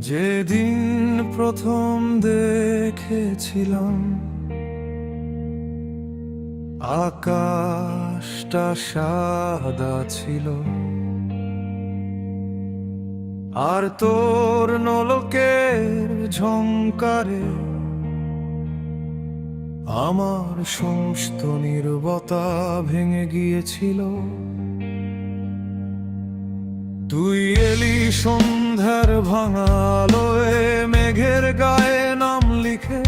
যেদিন প্রথম দেখেছিলাম আকাশটা সাদা ছিল, আর তোর নলকের ঝংকারে আমার সমস্ত নীরবতা ভেঙে গিয়েছিল। তুই এলি সন্ধ্যার ভাঙা আলোয়, মেঘের গায়ে নাম লিখে।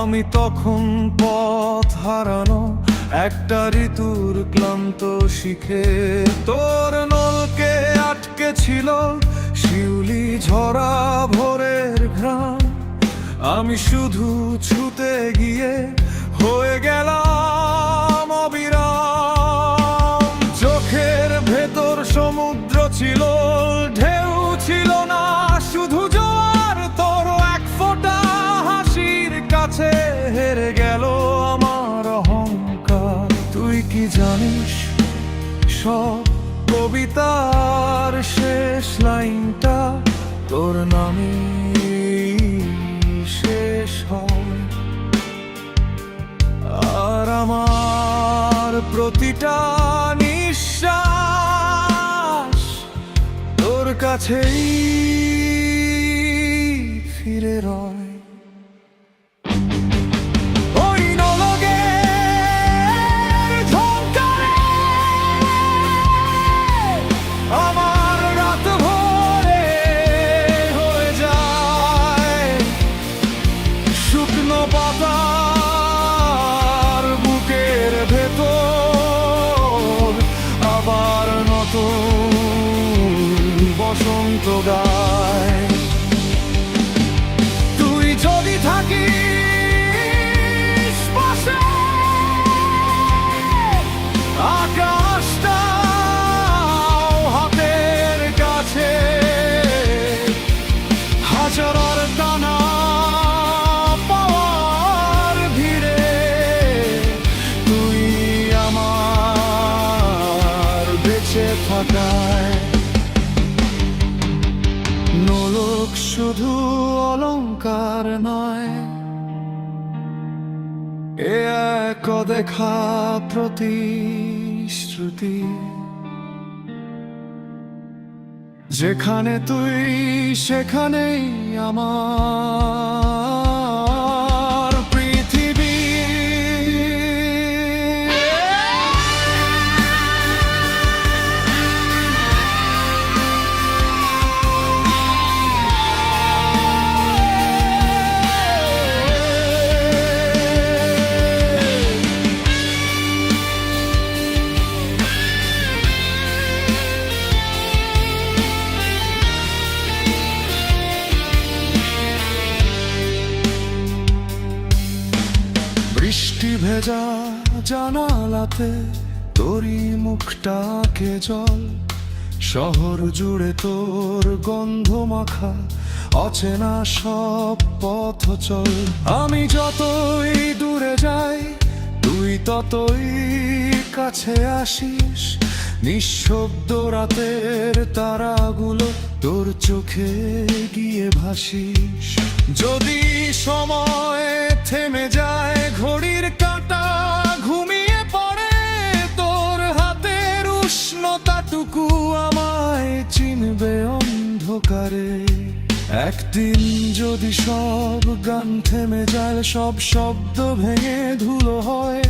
আমি তখন পথ হারানো একটা ঋতুর ক্লান্ত শিখে। তোর নলকে আটকে ছিল শিউলি ঝরা ভোরের ঘ্রাণ। আমি শুধু ছুতে গিয়ে হয়ে গেলাম অবিরাম। চোখের ভেতর সমুদ্র ছিল, ঢেউ ছিল না শুধু জোয়ার। তোর এক ফোঁটা হাসির কাছে হেরে গেল আমার অহংকার। তুই কি জানিস, সব কবিতার শেষ লাইনটা তোর নামে শেষ হয়। আর আমার প্রতিটা নিঃশ্বাস তোর কাছেই ফিরে রয়। ওই নলকের ঝংকারে আমার রাত ভরে হয়ে যায় শুকনো পাতার বুকের ভেতর। আবার নতুন বসন্ত গায়। তুই যদি থাকিস পাশে, আকাশটাও হাতের কাছে। হাজার টানা পাওয়ার ভিড়ে তুই আমার বেঁচে থাকায়। নোলক শুধু অলংকার নয়, এ এক দেখা প্রতিশ্রুতি। যেখানে তুই সেখানেই আমার পৃথিবী। বৃষ্টি ভেজা জানালাতে তোরই মুখটাকে জল। শহর জুড়ে তোর গন্ধ মাখা অচেনা সব পথ চল। আমি যতই দূরে যাই তুই ততই কাছে আসিস। নিঃশব্দ রাতের তারাগুলো তোর চোখে গিয়ে ভাসিস। যদি সময় থেমে যায়, ঘড়ির কাঁটা ঘুমিয়ে পড়ে, তোর হাতের উষ্ণতাটুকু আমায় চিনবে অন্ধকারে। একদিন যদি সব গান থেমে যায়, সব শব্দ ভেঙে ধুলো হয়,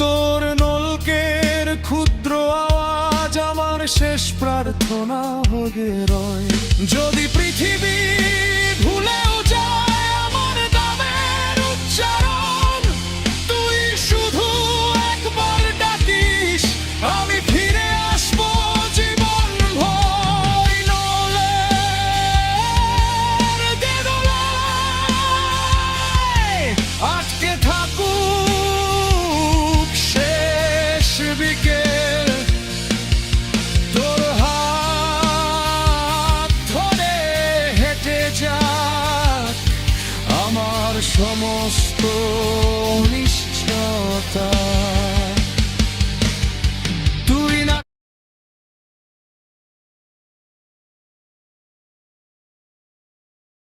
তোর নলকের ক্ষুদ্র আওয়াজ আমার শেষ প্রার্থনা হয়ে রয়। যদি পৃথিবী ভুলেও যায় আমার নামের উচ্চারণ, তুই শুধু একবার ডাকিস, আমি ফিরে আসবো জীবন ভর। নলের দেদলায় আটকে থাকুক শেষ বিকেল, তোর হাত ধরে হেঁটে যাক আমার সমস্ত